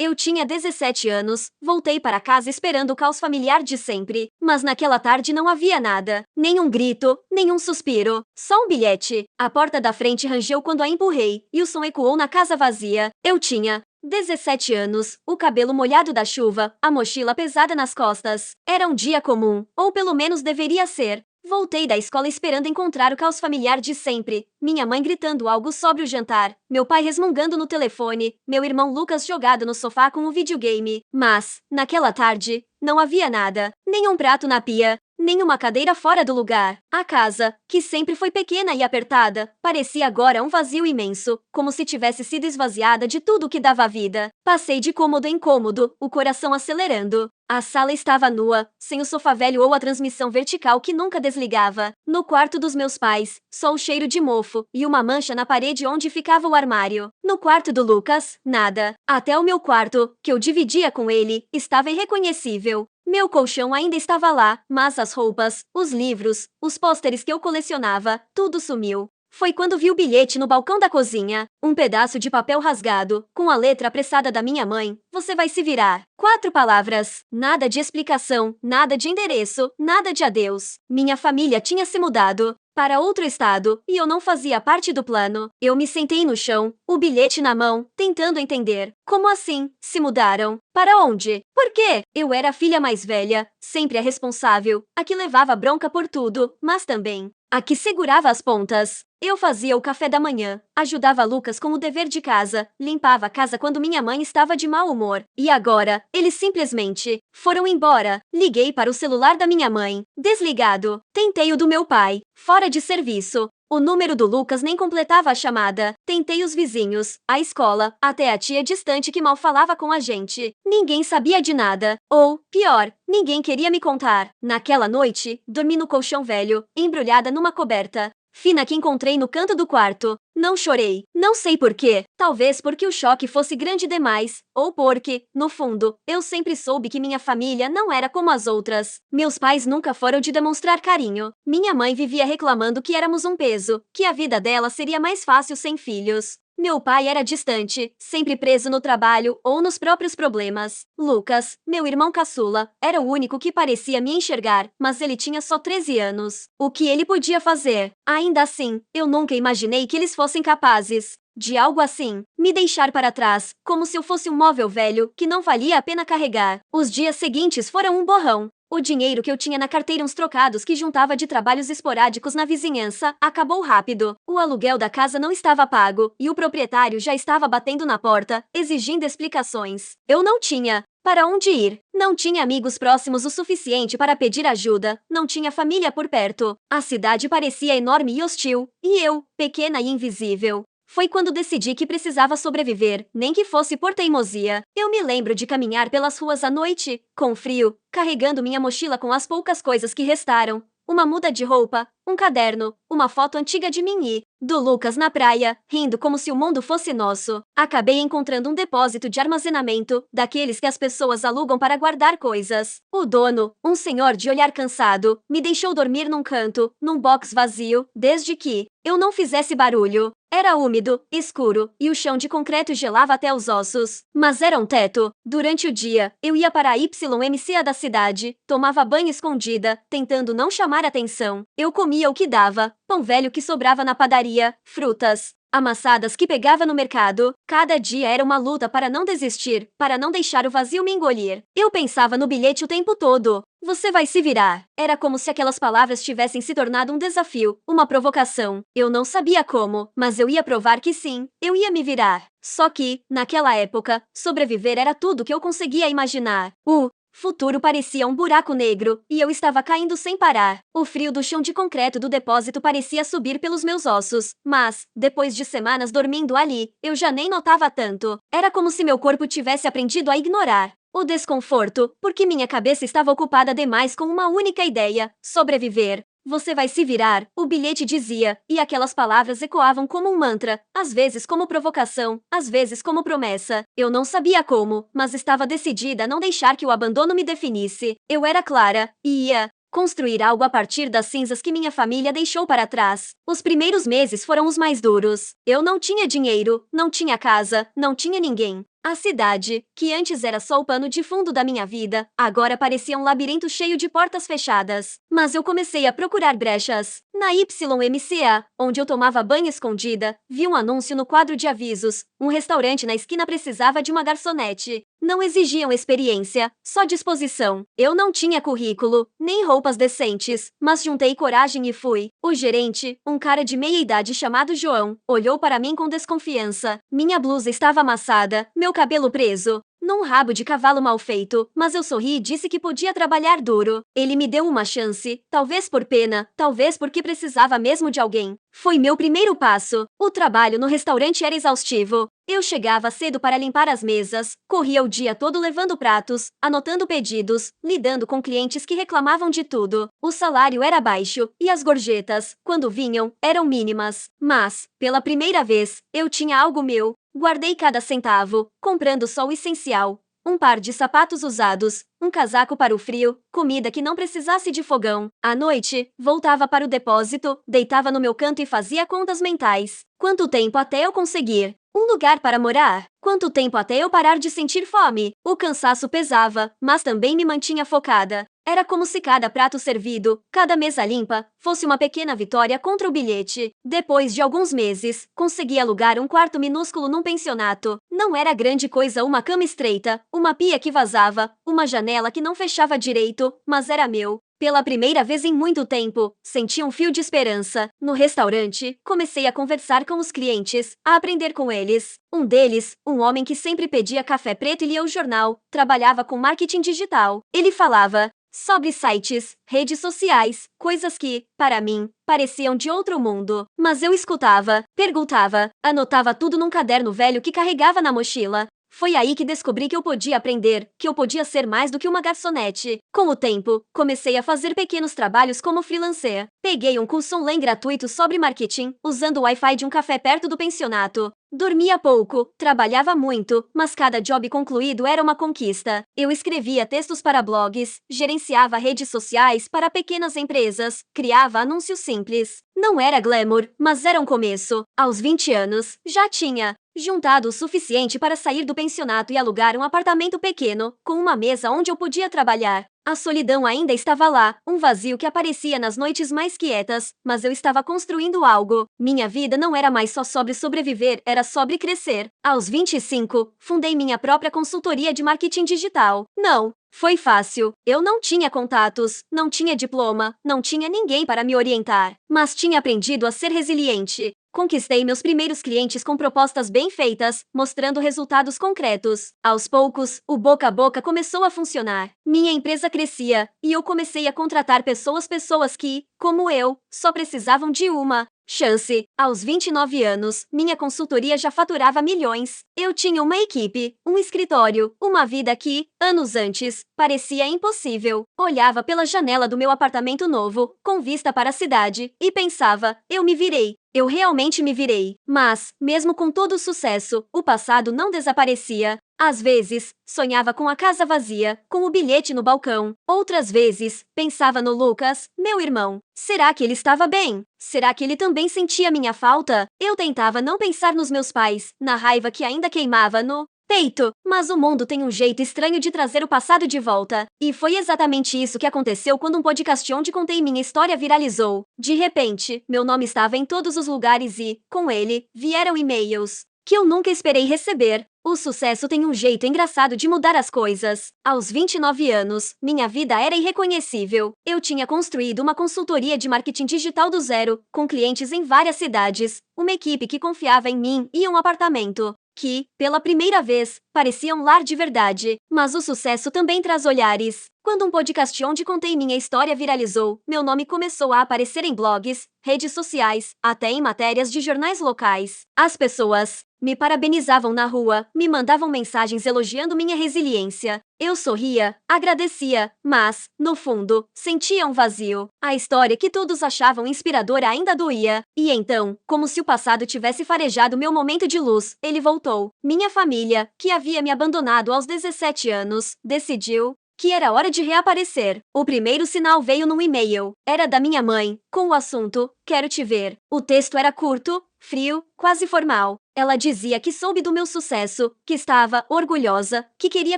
Eu tinha 17 anos, voltei para casa esperando o caos familiar de sempre, mas naquela tarde não havia nada. Nenhum grito, nenhum suspiro, só um bilhete. A porta da frente rangeu quando a empurrei, e o som ecoou na casa vazia. Eu tinha 17 anos, o cabelo molhado da chuva, a mochila pesada nas costas. Era um dia comum, ou pelo menos deveria ser. Voltei da escola esperando encontrar o caos familiar de sempre. Minha mãe gritando algo sobre o jantar, meu pai resmungando no telefone, meu irmão Lucas jogado no sofá com o videogame. Mas, naquela tarde, não havia nada. Nenhum prato na pia, nenhuma cadeira fora do lugar. A casa, que sempre foi pequena e apertada, parecia agora um vazio imenso, como se tivesse sido esvaziada de tudo que dava vida. Passei de cômodo em cômodo, o coração acelerando. A sala estava nua, sem o sofá velho ou a transmissão vertical que nunca desligava. No quarto dos meus pais, só o cheiro de mofo e uma mancha na parede onde ficava o armário. No quarto do Lucas, nada. Até o meu quarto, que eu dividia com ele, estava irreconhecível. Meu colchão ainda estava lá, mas as roupas, os livros, os pôsteres que eu colecionava, tudo sumiu. Foi quando vi o bilhete no balcão da cozinha. Um pedaço de papel rasgado, com a letra apressada da minha mãe. Você vai se virar. 4 palavras. Nada de explicação, nada de endereço, nada de adeus. Minha família tinha se mudado para outro estado, e eu não fazia parte do plano. Eu me sentei no chão, o bilhete na mão, tentando entender. Como assim? Se mudaram? Para onde? Por quê? Eu era a filha mais velha, sempre a responsável, a que levava bronca por tudo, mas também a que segurava as pontas. Eu fazia o café da manhã, ajudava Lucas com o dever de casa, limpava a casa quando minha mãe estava de mau humor. E agora, eles simplesmente foram embora. Liguei para o celular da minha mãe, desligado. Tentei o do meu pai, fora de serviço. O número do Lucas nem completava a chamada. Tentei os vizinhos, a escola, até a tia distante que mal falava com a gente. Ninguém sabia de nada. Ou, pior, ninguém queria me contar. Naquela noite, dormi no colchão velho, embrulhada numa coberta fina que encontrei no canto do quarto. Não chorei. Não sei por quê. Talvez porque o choque fosse grande demais, ou porque, no fundo, eu sempre soube que minha família não era como as outras. Meus pais nunca foram de demonstrar carinho. Minha mãe vivia reclamando que éramos um peso, que a vida dela seria mais fácil sem filhos. Meu pai era distante, sempre preso no trabalho ou nos próprios problemas. Lucas, meu irmão caçula, era o único que parecia me enxergar, mas ele tinha só 13 anos. O que ele podia fazer? Ainda assim, eu nunca imaginei que eles fossem capazes de algo assim, me deixar para trás, como se eu fosse um móvel velho que não valia a pena carregar. Os dias seguintes foram um borrão. O dinheiro que eu tinha na carteira, uns trocados que juntava de trabalhos esporádicos na vizinhança, acabou rápido. O aluguel da casa não estava pago, e o proprietário já estava batendo na porta, exigindo explicações. Eu não tinha para onde ir. Não tinha amigos próximos o suficiente para pedir ajuda, não tinha família por perto. A cidade parecia enorme e hostil, e eu, pequena e invisível. Foi quando decidi que precisava sobreviver, nem que fosse por teimosia. Eu me lembro de caminhar pelas ruas à noite, com frio, carregando minha mochila com as poucas coisas que restaram. Uma muda de roupa, um caderno, uma foto antiga de mim e do Lucas na praia, rindo como se o mundo fosse nosso. Acabei encontrando um depósito de armazenamento, daqueles que as pessoas alugam para guardar coisas. O dono, um senhor de olhar cansado, me deixou dormir num canto, num box vazio, desde que eu não fizesse barulho. Era úmido, escuro, e o chão de concreto gelava até os ossos. Mas era um teto. Durante o dia, eu ia para a YMCA da cidade, tomava banho escondida, tentando não chamar atenção. Eu comia o que dava, pão velho que sobrava na padaria, frutas amassadas que pegava no mercado. Cada dia era uma luta para não desistir, para não deixar o vazio me engolir. Eu pensava no bilhete o tempo todo. Você vai se virar. Era como se aquelas palavras tivessem se tornado um desafio, uma provocação. Eu não sabia como, mas eu ia provar que sim, eu ia me virar. Só que, naquela época, sobreviver era tudo que eu conseguia imaginar. O futuro parecia um buraco negro, e eu estava caindo sem parar. O frio do chão de concreto do depósito parecia subir pelos meus ossos, mas, depois de semanas dormindo ali, eu já nem notava tanto. Era como se meu corpo tivesse aprendido a ignorar o desconforto, porque minha cabeça estava ocupada demais com uma única ideia: sobreviver. Você vai se virar, o bilhete dizia, e aquelas palavras ecoavam como um mantra, às vezes como provocação, às vezes como promessa. Eu não sabia como, mas estava decidida a não deixar que o abandono me definisse. Eu era clara, e ia construir algo a partir das cinzas que minha família deixou para trás. Os primeiros meses foram os mais duros. Eu não tinha dinheiro, não tinha casa, não tinha ninguém. A cidade, que antes era só o pano de fundo da minha vida, agora parecia um labirinto cheio de portas fechadas. Mas eu comecei a procurar brechas. Na YMCA, onde eu tomava banho escondida, vi um anúncio no quadro de avisos. Um restaurante na esquina precisava de uma garçonete. Não exigiam experiência, só disposição. Eu não tinha currículo, nem roupas decentes, mas juntei coragem e fui. O gerente, um cara de meia idade chamado João, olhou para mim com desconfiança. Minha blusa estava amassada, meu cabelo preso num rabo de cavalo mal feito, mas eu sorri e disse que podia trabalhar duro. Ele me deu uma chance, talvez por pena, talvez porque precisava mesmo de alguém. Foi meu primeiro passo. O trabalho no restaurante era exaustivo. Eu chegava cedo para limpar as mesas, corria o dia todo levando pratos, anotando pedidos, lidando com clientes que reclamavam de tudo. O salário era baixo e as gorjetas, quando vinham, eram mínimas. Mas, pela primeira vez, eu tinha algo meu. Guardei cada centavo, comprando só o essencial. Um par de sapatos usados, um casaco para o frio, comida que não precisasse de fogão. À noite, voltava para o depósito, deitava no meu canto e fazia contas mentais. Quanto tempo até eu conseguir um lugar para morar? Quanto tempo até eu parar de sentir fome? O cansaço pesava, mas também me mantinha focada. Era como se cada prato servido, cada mesa limpa, fosse uma pequena vitória contra o bilhete. Depois de alguns meses, consegui alugar um quarto minúsculo num pensionato. Não era grande coisa, uma cama estreita, uma pia que vazava, uma janela que não fechava direito, mas era meu. Pela primeira vez em muito tempo, senti um fio de esperança. No restaurante, comecei a conversar com os clientes, a aprender com eles. Um deles, um homem que sempre pedia café preto e lia o jornal, trabalhava com marketing digital. Ele falava sobre sites, redes sociais, coisas que, para mim, pareciam de outro mundo. Mas eu escutava, perguntava, anotava tudo num caderno velho que carregava na mochila. Foi aí que descobri que eu podia aprender, que eu podia ser mais do que uma garçonete. Com o tempo, comecei a fazer pequenos trabalhos como freelancer. Peguei um curso online gratuito sobre marketing, usando o Wi-Fi de um café perto do pensionato. Dormia pouco, trabalhava muito, mas cada job concluído era uma conquista. Eu escrevia textos para blogs, gerenciava redes sociais para pequenas empresas, criava anúncios simples. Não era glamour, mas era um começo. Aos 20 anos, já tinha juntado o suficiente para sair do pensionato e alugar um apartamento pequeno, com uma mesa onde eu podia trabalhar. A solidão ainda estava lá, um vazio que aparecia nas noites mais quietas, mas eu estava construindo algo. Minha vida não era mais só sobre sobreviver, era sobre crescer. Aos 25, fundei minha própria consultoria de marketing digital. Não foi fácil. Eu não tinha contatos, não tinha diploma, não tinha ninguém para me orientar, mas tinha aprendido a ser resiliente. Conquistei meus primeiros clientes com propostas bem feitas, mostrando resultados concretos. Aos poucos, o boca a boca começou a funcionar. Minha empresa crescia, e eu comecei a contratar pessoas que, como eu, só precisavam de uma chance. Aos 29 anos, minha consultoria já faturava milhões. Eu tinha uma equipe, um escritório, uma vida que, anos antes, parecia impossível. Olhava pela janela do meu apartamento novo, com vista para a cidade, e pensava, eu me virei. Eu realmente me virei. Mas, mesmo com todo o sucesso, o passado não desaparecia. Às vezes, sonhava com a casa vazia, com o bilhete no balcão. Outras vezes, pensava no Lucas, meu irmão. Será que ele estava bem? Será que ele também sentia minha falta? Eu tentava não pensar nos meus pais, na raiva que ainda queimava no peito, mas o mundo tem um jeito estranho de trazer o passado de volta. E foi exatamente isso que aconteceu quando um podcast onde contei minha história viralizou. De repente, meu nome estava em todos os lugares e, com ele, vieram e-mails que eu nunca esperei receber. O sucesso tem um jeito engraçado de mudar as coisas. Aos 29 anos, minha vida era irreconhecível. Eu tinha construído uma consultoria de marketing digital do zero, com clientes em várias cidades, uma equipe que confiava em mim e um apartamento que, pela primeira vez, parecia um lar de verdade. Mas o sucesso também traz olhares. Quando um podcast onde contei minha história viralizou, meu nome começou a aparecer em blogs, redes sociais, até em matérias de jornais locais. As pessoas me parabenizavam na rua, me mandavam mensagens elogiando minha resiliência. Eu sorria, agradecia, mas, no fundo, sentia um vazio. A história que todos achavam inspiradora ainda doía. E então, como se o passado tivesse farejado meu momento de luz, ele voltou. Minha família, que havia me abandonado aos 17 anos, decidiu que era hora de reaparecer. O primeiro sinal veio num e-mail. Era da minha mãe, com o assunto: quero te ver. O texto era curto, frio, quase formal. Ela dizia que soube do meu sucesso, que estava orgulhosa, que queria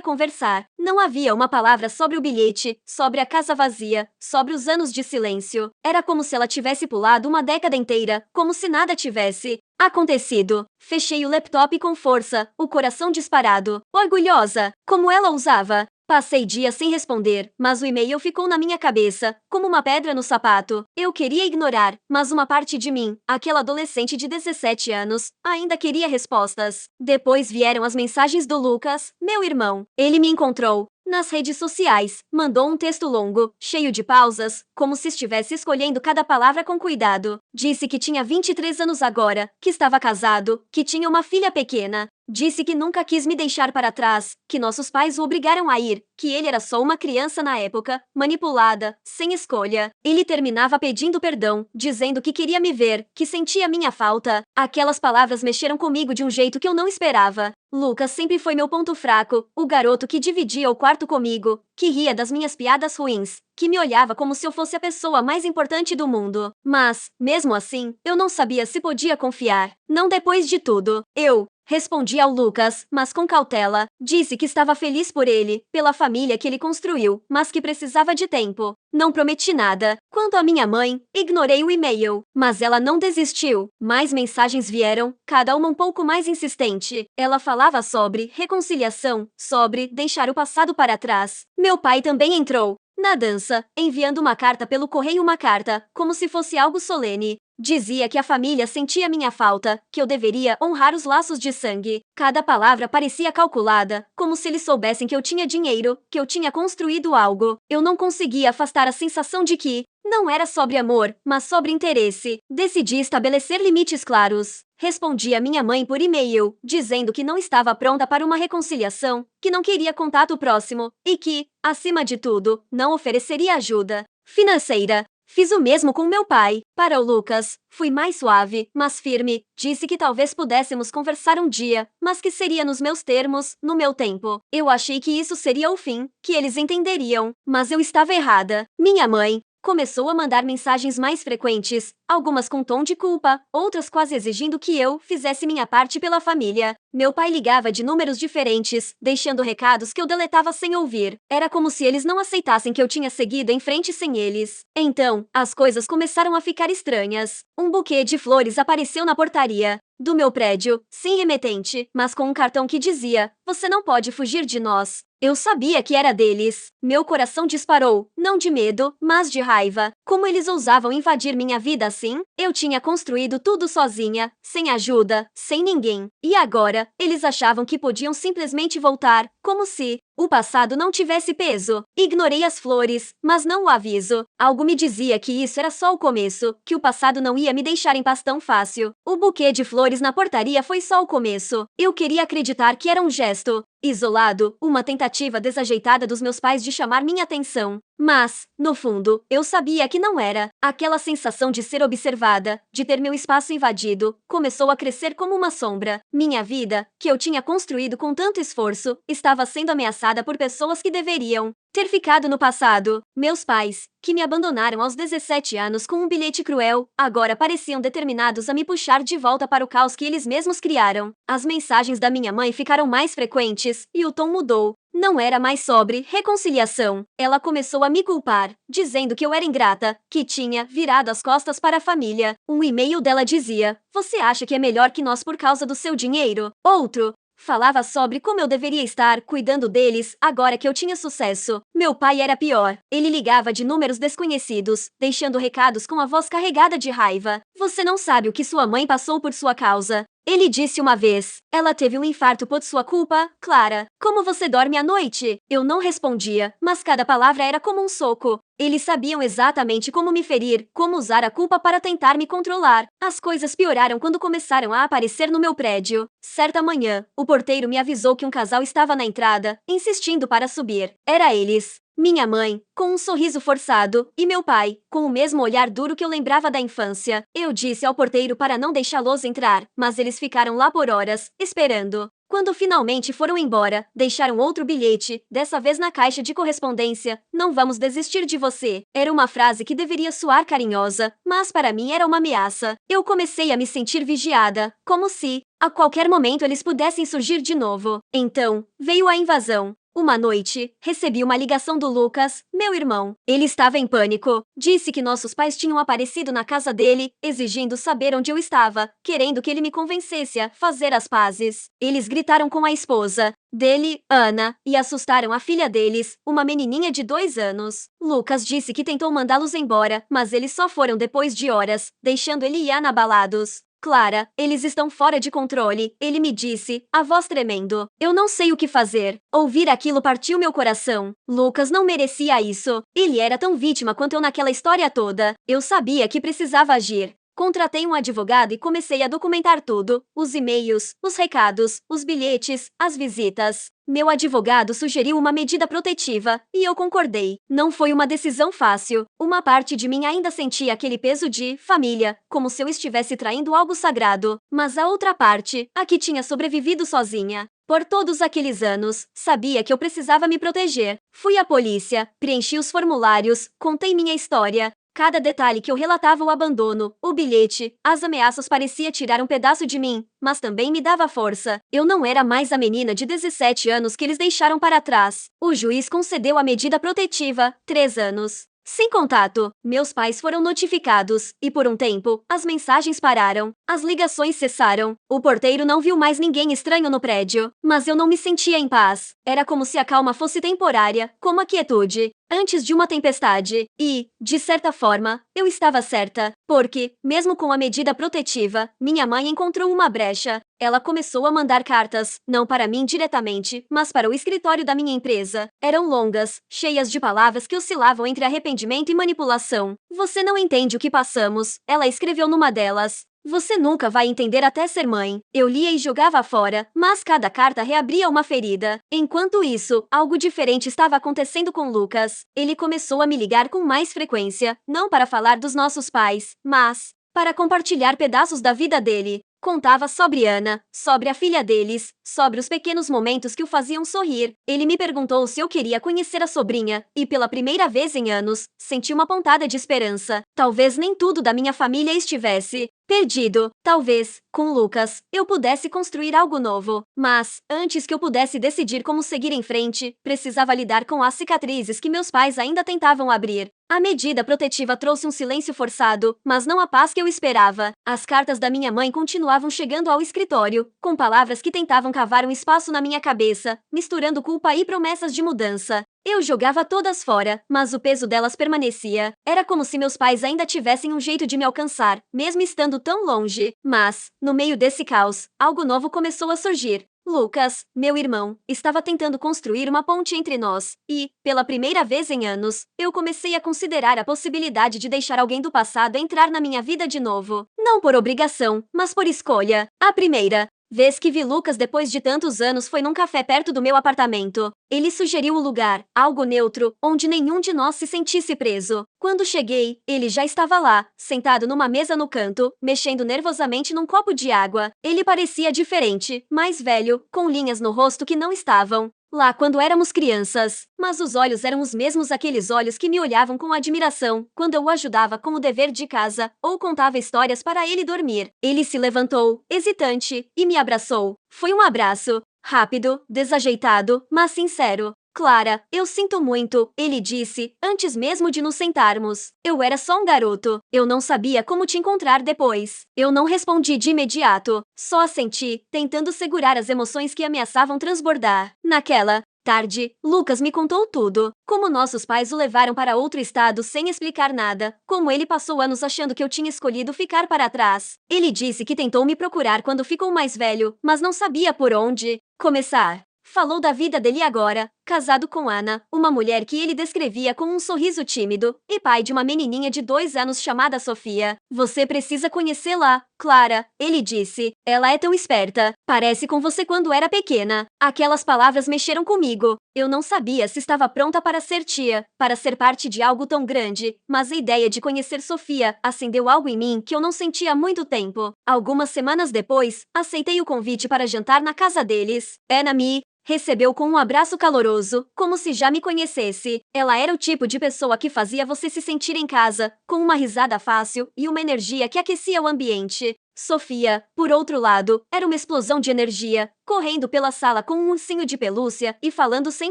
conversar. Não havia uma palavra sobre o bilhete, sobre a casa vazia, sobre os anos de silêncio. Era como se ela tivesse pulado uma década inteira, como se nada tivesse acontecido. Fechei o laptop com força, o coração disparado. Orgulhosa, como ela ousava. Passei dias sem responder, mas o e-mail ficou na minha cabeça, como uma pedra no sapato. Eu queria ignorar, mas uma parte de mim, aquela adolescente de 17 anos, ainda queria respostas. Depois vieram as mensagens do Lucas, meu irmão. Ele me encontrou nas redes sociais, mandou um texto longo, cheio de pausas, como se estivesse escolhendo cada palavra com cuidado. Disse que tinha 23 anos agora, que estava casado, que tinha uma filha pequena. Disse que nunca quis me deixar para trás, que nossos pais o obrigaram a ir, que ele era só uma criança na época, manipulada, sem escolha. Ele terminava pedindo perdão, dizendo que queria me ver, que sentia minha falta. Aquelas palavras mexeram comigo de um jeito que eu não esperava. Lucas sempre foi meu ponto fraco, o garoto que dividia o quarto comigo, que ria das minhas piadas ruins, que me olhava como se eu fosse a pessoa mais importante do mundo. Mas, mesmo assim, eu não sabia se podia confiar. Não depois de tudo. Eu respondi ao Lucas, mas com cautela. Disse que estava feliz por ele, pela família que ele construiu, mas que precisava de tempo. Não prometi nada. Quanto à minha mãe, ignorei o e-mail, mas ela não desistiu. Mais mensagens vieram, cada uma um pouco mais insistente. Ela falava sobre reconciliação, sobre deixar o passado para trás. Meu pai também entrou na dança, enviando uma carta pelo correio, uma carta, como se fosse algo solene. Dizia que a família sentia minha falta, que eu deveria honrar os laços de sangue. Cada palavra parecia calculada, como se eles soubessem que eu tinha dinheiro, que eu tinha construído algo. Eu não conseguia afastar a sensação de que não era sobre amor, mas sobre interesse. Decidi estabelecer limites claros. Respondi a minha mãe por e-mail, dizendo que não estava pronta para uma reconciliação, que não queria contato próximo e que, acima de tudo, não ofereceria ajuda financeira. Fiz o mesmo com meu pai. Para o Lucas, fui mais suave, mas firme. Disse que talvez pudéssemos conversar um dia, mas que seria nos meus termos, no meu tempo. Eu achei que isso seria o fim, que eles entenderiam, mas eu estava errada. Minha mãe começou a mandar mensagens mais frequentes, algumas com tom de culpa, outras quase exigindo que eu fizesse minha parte pela família. Meu pai ligava de números diferentes, deixando recados que eu deletava sem ouvir. Era como se eles não aceitassem que eu tinha seguido em frente sem eles. Então, as coisas começaram a ficar estranhas. Um buquê de flores apareceu na portaria do meu prédio, sem remetente, mas com um cartão que dizia: "Você não pode fugir de nós." Eu sabia que era deles. Meu coração disparou, não de medo, mas de raiva. Como eles ousavam invadir minha vida assim? Eu tinha construído tudo sozinha, sem ajuda, sem ninguém. E agora, eles achavam que podiam simplesmente voltar, como se o passado não tivesse peso. Ignorei as flores, mas não o aviso. Algo me dizia que isso era só o começo, que o passado não ia me deixar em paz tão fácil. O buquê de flores na portaria foi só o começo. Eu queria acreditar que era um gesto isolado, uma tentativa desajeitada dos meus pais de chamar minha atenção. Mas, no fundo, eu sabia que não era. Aquela sensação de ser observada, de ter meu espaço invadido, começou a crescer como uma sombra. Minha vida, que eu tinha construído com tanto esforço, estava sendo ameaçada por pessoas que deveriam ter ficado no passado. Meus pais, que me abandonaram aos 17 anos com um bilhete cruel, agora pareciam determinados a me puxar de volta para o caos que eles mesmos criaram. As mensagens da minha mãe ficaram mais frequentes, e o tom mudou. Não era mais sobre reconciliação. Ela começou a me culpar, dizendo que eu era ingrata, que tinha virado as costas para a família. Um e-mail dela dizia: "Você acha que é melhor que nós por causa do seu dinheiro?" Outro falava sobre como eu deveria estar cuidando deles agora que eu tinha sucesso. Meu pai era pior. Ele ligava de números desconhecidos, deixando recados com a voz carregada de raiva. "Você não sabe o que sua mãe passou por sua causa." Ele disse uma vez: "Ela teve um infarto por sua culpa, Clara. Como você dorme à noite?" Eu não respondia, mas cada palavra era como um soco. Eles sabiam exatamente como me ferir, como usar a culpa para tentar me controlar. As coisas pioraram quando começaram a aparecer no meu prédio. Certa manhã, o porteiro me avisou que um casal estava na entrada, insistindo para subir. Era eles. Minha mãe, com um sorriso forçado, e meu pai, com o mesmo olhar duro que eu lembrava da infância. Eu disse ao porteiro para não deixá-los entrar, mas eles ficaram lá por horas, esperando. Quando finalmente foram embora, deixaram outro bilhete, dessa vez na caixa de correspondência: "Não vamos desistir de você." Era uma frase que deveria soar carinhosa, mas para mim era uma ameaça. Eu comecei a me sentir vigiada, como se, a qualquer momento, eles pudessem surgir de novo. Então, veio a invasão. Uma noite, recebi uma ligação do Lucas, meu irmão. Ele estava em pânico. Disse que nossos pais tinham aparecido na casa dele, exigindo saber onde eu estava, querendo que ele me convencesse a fazer as pazes. Eles gritaram com a esposa dele, Ana, e assustaram a filha deles, uma menininha de 2 anos. Lucas disse que tentou mandá-los embora, mas eles só foram depois de horas, deixando ele e Ana abalados. "Clara, eles estão fora de controle", ele me disse, a voz tremendo. Eu não sei o que fazer. Ouvir aquilo partiu meu coração. Lucas não merecia isso. Ele era tão vítima quanto eu naquela história toda. Eu sabia que precisava agir. Contratei um advogado e comecei a documentar tudo: os e-mails, os recados, os bilhetes, as visitas. Meu advogado sugeriu uma medida protetiva, e eu concordei. Não foi uma decisão fácil. Uma parte de mim ainda sentia aquele peso de família, como se eu estivesse traindo algo sagrado. Mas a outra parte, a que tinha sobrevivido sozinha por todos aqueles anos, sabia que eu precisava me proteger. Fui à polícia, preenchi os formulários, contei minha história. Cada detalhe que eu relatava: o abandono, o bilhete, as ameaças, parecia tirar um pedaço de mim, mas também me dava força. Eu não era mais a menina de 17 anos que eles deixaram para trás. O juiz concedeu a medida protetiva: 3 anos. Sem contato. Meus pais foram notificados, e por um tempo, as mensagens pararam, as ligações cessaram. O porteiro não viu mais ninguém estranho no prédio, mas eu não me sentia em paz. Era como se a calma fosse temporária, como a quietude antes de uma tempestade. E, de certa forma, eu estava certa, porque, mesmo com a medida protetiva, minha mãe encontrou uma brecha. Ela começou a mandar cartas, não para mim diretamente, mas para o escritório da minha empresa. Eram longas, cheias de palavras que oscilavam entre arrependimento e manipulação. "Você não entende o que passamos", ela escreveu numa delas. "Você nunca vai entender até ser mãe." Eu lia e jogava fora, mas cada carta reabria uma ferida. Enquanto isso, algo diferente estava acontecendo com Lucas. Ele começou a me ligar com mais frequência, não para falar dos nossos pais, mas para compartilhar pedaços da vida dele. Contava sobre Ana, sobre a filha deles, sobre os pequenos momentos que o faziam sorrir. Ele me perguntou se eu queria conhecer a sobrinha, e pela primeira vez em anos, senti uma pontada de esperança. Talvez nem tudo da minha família estivesse perdido. Talvez, com Lucas, eu pudesse construir algo novo. Mas, antes que eu pudesse decidir como seguir em frente, precisava lidar com as cicatrizes que meus pais ainda tentavam abrir. A medida protetiva trouxe um silêncio forçado, mas não a paz que eu esperava. As cartas da minha mãe continuavam chegando ao escritório, com palavras que tentavam cavar um espaço na minha cabeça, misturando culpa e promessas de mudança. Eu jogava todas fora, mas o peso delas permanecia. Era como se meus pais ainda tivessem um jeito de me alcançar, mesmo estando tão longe. Mas, no meio desse caos, algo novo começou a surgir. Lucas, meu irmão, estava tentando construir uma ponte entre nós, e, pela primeira vez em anos, eu comecei a considerar a possibilidade de deixar alguém do passado entrar na minha vida de novo. Não por obrigação, mas por escolha. A primeira vez que vi Lucas depois de tantos anos foi num café perto do meu apartamento. Ele sugeriu um lugar, algo neutro, onde nenhum de nós se sentisse preso. Quando cheguei, ele já estava lá, sentado numa mesa no canto, mexendo nervosamente num copo de água. Ele parecia diferente, mais velho, com linhas no rosto que não estavam lá quando éramos crianças, mas os olhos eram os mesmos, aqueles olhos que me olhavam com admiração quando eu o ajudava com o dever de casa ou contava histórias para ele dormir. Ele se levantou, hesitante, e me abraçou. Foi um abraço rápido, desajeitado, mas sincero. "Clara, eu sinto muito", ele disse, antes mesmo de nos sentarmos. "Eu era só um garoto. Eu não sabia como te encontrar depois." Eu não respondi de imediato, só assenti, tentando segurar as emoções que ameaçavam transbordar. Naquela tarde, Lucas me contou tudo. Como nossos pais o levaram para outro estado sem explicar nada. Como ele passou anos achando que eu tinha escolhido ficar para trás. Ele disse que tentou me procurar quando ficou mais velho, mas não sabia por onde começar. Falou da vida dele agora, casado com Ana, uma mulher que ele descrevia com um sorriso tímido, e pai de uma menininha de 2 anos chamada Sofia. Você precisa conhecê-la, Clara, ele disse. Ela é tão esperta. Parece com você quando era pequena. Aquelas palavras mexeram comigo. Eu não sabia se estava pronta para ser tia, para ser parte de algo tão grande, mas a ideia de conhecer Sofia acendeu algo em mim que eu não sentia há muito tempo. Algumas semanas depois, aceitei o convite para jantar na casa deles. Ana me recebeu com um abraço caloroso, como se já me conhecesse. Ela era o tipo de pessoa que fazia você se sentir em casa, com uma risada fácil e uma energia que aquecia o ambiente. Sofia, por outro lado, era uma explosão de energia, correndo pela sala com um ursinho de pelúcia e falando sem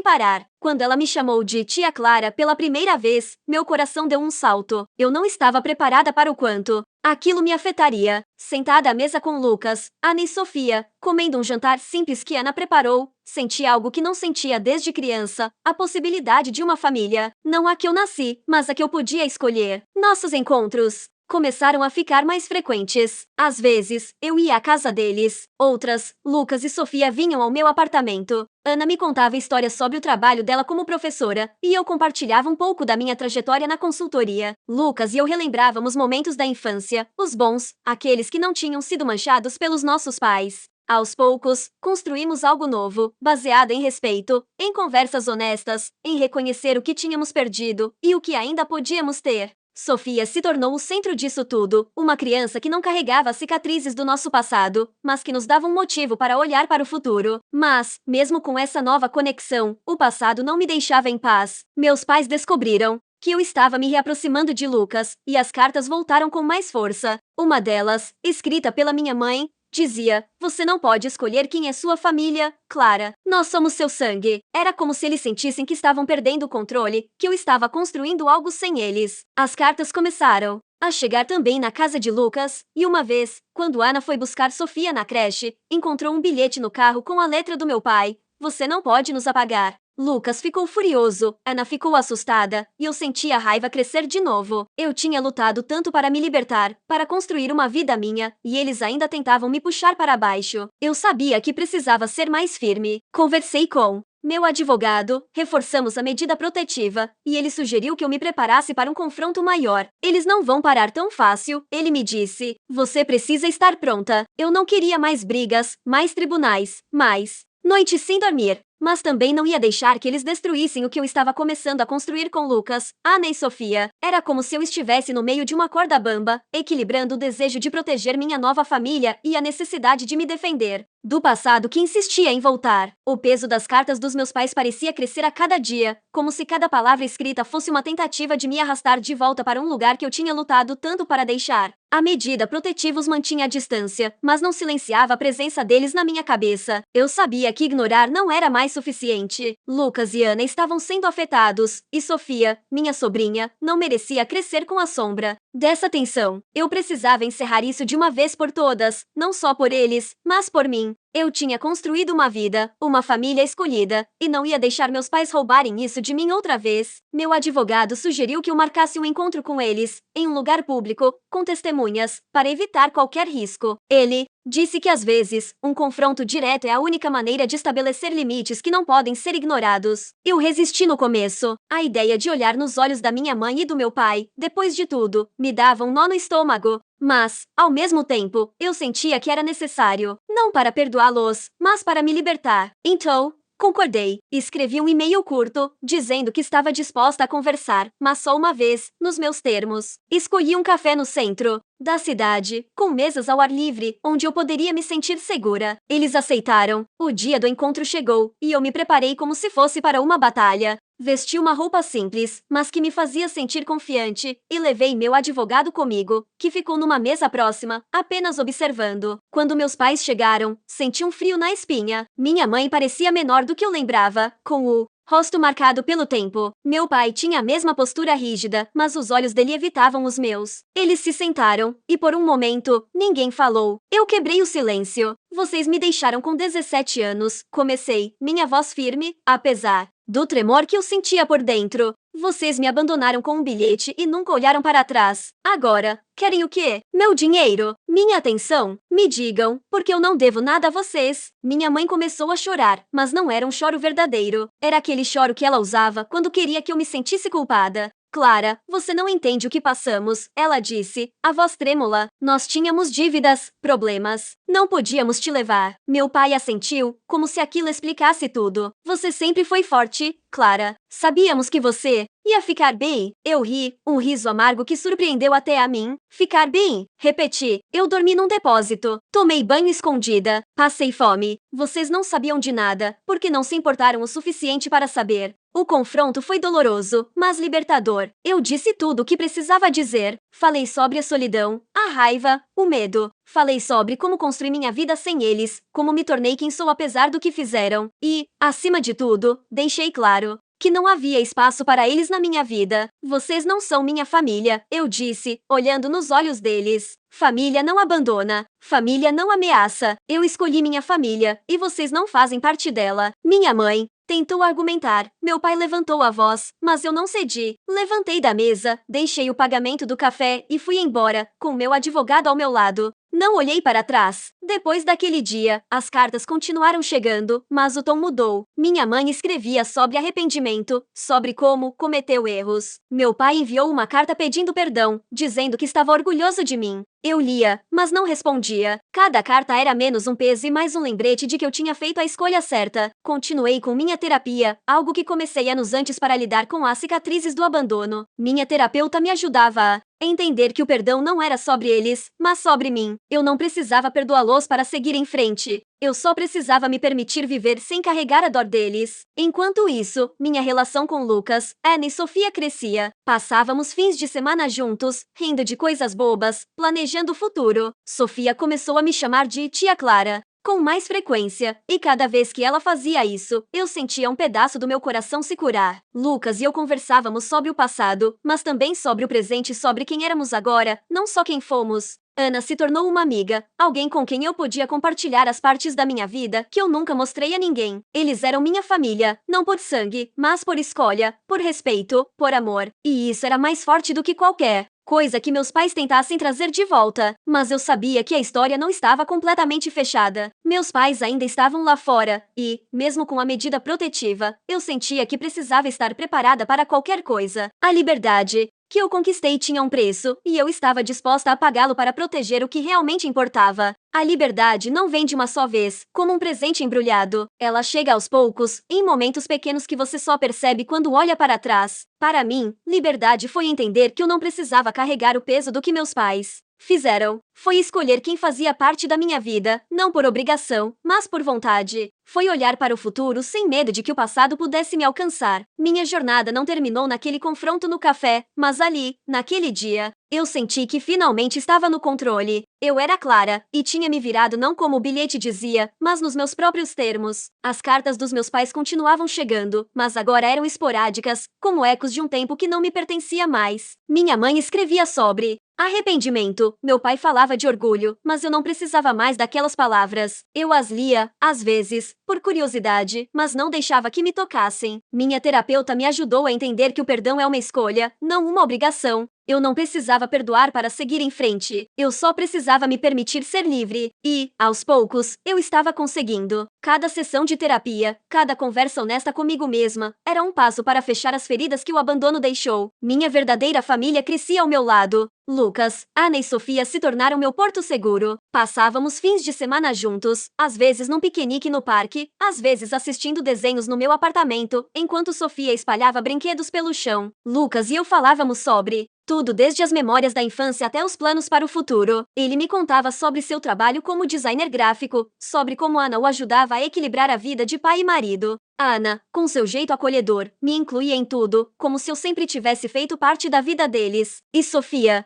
parar. Quando ela me chamou de Tia Clara pela primeira vez, meu coração deu um salto. Eu não estava preparada para o quanto aquilo me afetaria. Sentada à mesa com Lucas, Ana e Sofia, comendo um jantar simples que Ana preparou, senti algo que não sentia desde criança, a possibilidade de uma família. Não a que eu nasci, mas a que eu podia escolher. Nossos encontros começaram a ficar mais frequentes. Às vezes, eu ia à casa deles. Outras, Lucas e Sofia vinham ao meu apartamento. Ana me contava histórias sobre o trabalho dela como professora, e eu compartilhava um pouco da minha trajetória na consultoria. Lucas e eu relembrávamos momentos da infância, os bons, aqueles que não tinham sido manchados pelos nossos pais. Aos poucos, construímos algo novo, baseado em respeito, em conversas honestas, em reconhecer o que tínhamos perdido e o que ainda podíamos ter. Sofia se tornou o centro disso tudo, uma criança que não carregava as cicatrizes do nosso passado, mas que nos dava um motivo para olhar para o futuro. Mas, mesmo com essa nova conexão, o passado não me deixava em paz. Meus pais descobriram que eu estava me reaproximando de Lucas, e as cartas voltaram com mais força. Uma delas, escrita pela minha mãe, dizia: "Você não pode escolher quem é sua família, Clara. Nós somos seu sangue." Era como se eles sentissem que estavam perdendo o controle, que eu estava construindo algo sem eles. As cartas começaram a chegar também na casa de Lucas, e uma vez, quando Ana foi buscar Sofia na creche, encontrou um bilhete no carro com a letra do meu pai: "Você não pode nos apagar." Lucas ficou furioso, Ana ficou assustada, e eu senti a raiva crescer de novo. Eu tinha lutado tanto para me libertar, para construir uma vida minha, e eles ainda tentavam me puxar para baixo. Eu sabia que precisava ser mais firme. Conversei com meu advogado, reforçamos a medida protetiva, e ele sugeriu que eu me preparasse para um confronto maior. "Eles não vão parar tão fácil", ele me disse. "Você precisa estar pronta." Eu não queria mais brigas, mais tribunais, mais noites sem dormir. Mas também não ia deixar que eles destruíssem o que eu estava começando a construir com Lucas, Ana e Sofia. Era como se eu estivesse no meio de uma corda bamba, equilibrando o desejo de proteger minha nova família e a necessidade de me defender do passado que insistia em voltar. O peso das cartas dos meus pais parecia crescer a cada dia, como se cada palavra escrita fosse uma tentativa de me arrastar de volta para um lugar que eu tinha lutado tanto para deixar. A medida protetiva os mantinha à distância, mas não silenciava a presença deles na minha cabeça. Eu sabia que ignorar não era mais suficiente. Lucas e Ana estavam sendo afetados, e Sofia, minha sobrinha, não merecia crescer com a sombra dessa tensão. Eu precisava encerrar isso de uma vez por todas, não só por eles, mas por mim. Eu tinha construído uma vida, uma família escolhida, e não ia deixar meus pais roubarem isso de mim outra vez. Meu advogado sugeriu que eu marcasse um encontro com eles, em um lugar público, com testemunhas, para evitar qualquer risco. Ele disse que às vezes, um confronto direto é a única maneira de estabelecer limites que não podem ser ignorados. Eu resisti no começo. A ideia de olhar nos olhos da minha mãe e do meu pai, depois de tudo, me dava um nó no estômago. Mas, ao mesmo tempo, eu sentia que era necessário, não para perdoá-los, mas para me libertar. Então, concordei. Escrevi um e-mail curto, dizendo que estava disposta a conversar, mas só uma vez, nos meus termos. Escolhi um café no centro da cidade, com mesas ao ar livre, onde eu poderia me sentir segura. Eles aceitaram. O dia do encontro chegou, e eu me preparei como se fosse para uma batalha. Vesti uma roupa simples, mas que me fazia sentir confiante, e levei meu advogado comigo, que ficou numa mesa próxima, apenas observando. Quando meus pais chegaram, senti um frio na espinha. Minha mãe parecia menor do que eu lembrava, com o rosto marcado pelo tempo. Meu pai tinha a mesma postura rígida, mas os olhos dele evitavam os meus. Eles se sentaram, e por um momento, ninguém falou. Eu quebrei o silêncio. "Vocês me deixaram com 17 anos", comecei, minha voz firme, apesar do tremor que eu sentia por dentro. Vocês me abandonaram com um bilhete e nunca olharam para trás. Agora, querem o quê? Meu dinheiro? Minha atenção? Me digam, porque eu não devo nada a vocês. Minha mãe começou a chorar, mas não era um choro verdadeiro. Era aquele choro que ela usava quando queria que eu me sentisse culpada. Clara, você não entende o que passamos, ela disse, a voz trêmula. Nós tínhamos dívidas, problemas. Não podíamos te levar. Meu pai assentiu, como se aquilo explicasse tudo. Você sempre foi forte, Clara. Sabíamos que você ia ficar bem. Eu ri, um riso amargo que surpreendeu até a mim. Ficar bem? Repeti. Eu dormi num depósito. Tomei banho escondida. Passei fome. Vocês não sabiam de nada, porque não se importaram o suficiente para saber. O confronto foi doloroso, mas libertador. Eu disse tudo o que precisava dizer. Falei sobre a solidão, a raiva, o medo. Falei sobre como construí minha vida sem eles, como me tornei quem sou apesar do que fizeram. E, acima de tudo, deixei claro que não havia espaço para eles na minha vida. Vocês não são minha família, eu disse, olhando nos olhos deles. Família não abandona. Família não ameaça. Eu escolhi minha família, e vocês não fazem parte dela. Minha mãe tentou argumentar. Meu pai levantou a voz, mas eu não cedi. Levantei da mesa, deixei o pagamento do café e fui embora, com meu advogado ao meu lado. Não olhei para trás. Depois daquele dia, as cartas continuaram chegando, mas o tom mudou. Minha mãe escrevia sobre arrependimento, sobre como cometeu erros. Meu pai enviou uma carta pedindo perdão, dizendo que estava orgulhoso de mim. Eu lia, mas não respondia. Cada carta era menos um peso e mais um lembrete de que eu tinha feito a escolha certa. Continuei com minha terapia, algo que comecei anos antes para lidar com as cicatrizes do abandono. Minha terapeuta me ajudava a entender que o perdão não era sobre eles, mas sobre mim. Eu não precisava perdoá-los para seguir em frente. Eu só precisava me permitir viver sem carregar a dor deles. Enquanto isso, minha relação com Lucas, Anna e Sofia crescia. Passávamos fins de semana juntos, rindo de coisas bobas, planejando o futuro. Sofia começou a me chamar de Tia Clara com mais frequência, e cada vez que ela fazia isso, eu sentia um pedaço do meu coração se curar. Lucas e eu conversávamos sobre o passado, mas também sobre o presente e sobre quem éramos agora, não só quem fomos. Ana se tornou uma amiga, alguém com quem eu podia compartilhar as partes da minha vida que eu nunca mostrei a ninguém. Eles eram minha família, não por sangue, mas por escolha, por respeito, por amor. E isso era mais forte do que qualquer coisa que meus pais tentassem trazer de volta. Mas eu sabia que a história não estava completamente fechada. Meus pais ainda estavam lá fora, e, mesmo com a medida protetiva, eu sentia que precisava estar preparada para qualquer coisa. A liberdade que eu conquistei tinha um preço, e eu estava disposta a pagá-lo para proteger o que realmente importava. A liberdade não vem de uma só vez, como um presente embrulhado. Ela chega aos poucos, em momentos pequenos que você só percebe quando olha para trás. Para mim, liberdade foi entender que eu não precisava carregar o peso do que meus pais fizeram. Foi escolher quem fazia parte da minha vida, não por obrigação, mas por vontade. Foi olhar para o futuro sem medo de que o passado pudesse me alcançar. Minha jornada não terminou naquele confronto no café, mas ali, naquele dia, eu senti que finalmente estava no controle. Eu era Clara, e tinha me virado não como o bilhete dizia, mas nos meus próprios termos. As cartas dos meus pais continuavam chegando, mas agora eram esporádicas, como ecos de um tempo que não me pertencia mais. Minha mãe escrevia sobre arrependimento. Meu pai falava de orgulho, mas eu não precisava mais daquelas palavras. Eu as lia, às vezes, por curiosidade, mas não deixava que me tocassem. Minha terapeuta me ajudou a entender que o perdão é uma escolha, não uma obrigação. Eu não precisava perdoar para seguir em frente. Eu só precisava me permitir ser livre. E, aos poucos, eu estava conseguindo. Cada sessão de terapia, cada conversa honesta comigo mesma, era um passo para fechar as feridas que o abandono deixou. Minha verdadeira família crescia ao meu lado. Lucas, Ana e Sofia se tornaram meu porto seguro. Passávamos fins de semana juntos, às vezes num piquenique no parque, às vezes assistindo desenhos no meu apartamento, enquanto Sofia espalhava brinquedos pelo chão. Lucas e eu falávamos sobre tudo, desde as memórias da infância até os planos para o futuro. Ele me contava sobre seu trabalho como designer gráfico, sobre como Ana o ajudava a equilibrar a vida de pai e marido. Ana, com seu jeito acolhedor, me incluía em tudo, como se eu sempre tivesse feito parte da vida deles. E Sofia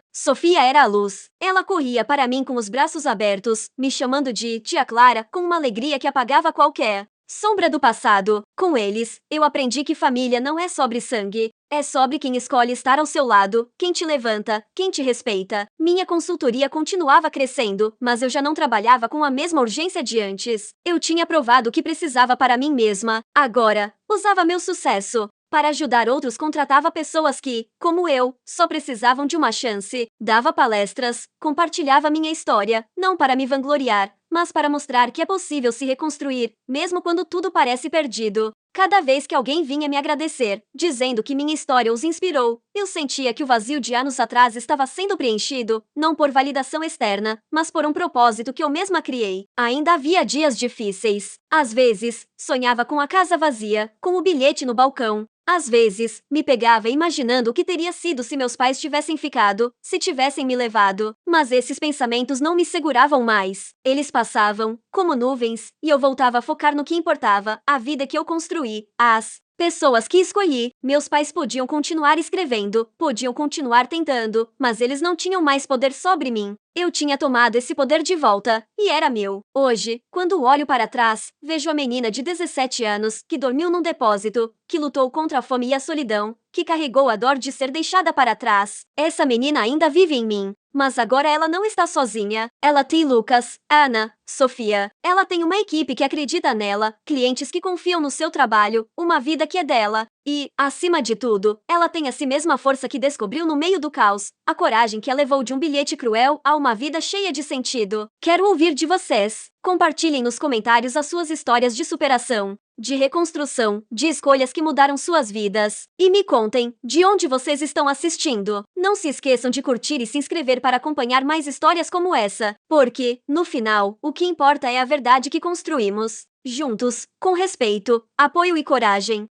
era a luz. Ela corria para mim com os braços abertos, me chamando de Tia Clara, com uma alegria que apagava qualquer sombra do passado. Com eles, eu aprendi que família não é sobre sangue, É sobre quem escolhe estar ao seu lado, quem te levanta, quem te respeita. Minha consultoria continuava crescendo, mas eu já não trabalhava com a mesma urgência de antes. Eu tinha provado o que precisava para mim mesma. Agora, usava meu sucesso. Para ajudar outros, contratava pessoas que, como eu, só precisavam de uma chance. Dava palestras, compartilhava minha história, não para me vangloriar, mas para mostrar que é possível se reconstruir, mesmo quando tudo parece perdido. Cada vez que alguém vinha me agradecer, dizendo que minha história os inspirou, eu sentia que o vazio de anos atrás estava sendo preenchido, não por validação externa, mas por um propósito que eu mesma criei. Ainda havia dias difíceis. Às vezes, sonhava com a casa vazia, com o bilhete no balcão. Às vezes, me pegava imaginando o que teria sido se meus pais tivessem ficado, se tivessem me levado. Mas esses pensamentos não me seguravam mais. Eles passavam, como nuvens, e eu voltava a focar no que importava, a vida que eu construí, as pessoas que escolhi. Meus pais podiam continuar escrevendo, podiam continuar tentando, mas eles não tinham mais poder sobre mim. Eu tinha tomado esse poder de volta, e era meu. Hoje, quando olho para trás, vejo a menina de 17 anos, que dormiu num depósito, que lutou contra a fome e a solidão, que carregou a dor de ser deixada para trás. Essa menina ainda vive em mim. Mas agora ela não está sozinha. Ela tem Lucas, Ana, Sofia. Ela tem uma equipe que acredita nela, clientes que confiam no seu trabalho, uma vida que é dela. E, acima de tudo, ela tem a si mesma força que descobriu no meio do caos, a coragem que a levou de um bilhete cruel a uma vida cheia de sentido. Quero ouvir de vocês. Compartilhem nos comentários as suas histórias de superação, de reconstrução, de escolhas que mudaram suas vidas. E me contem de onde vocês estão assistindo. Não se esqueçam de curtir e se inscrever para acompanhar mais histórias como essa, porque, no final, o que importa é a verdade que construímos, juntos, com respeito, apoio e coragem.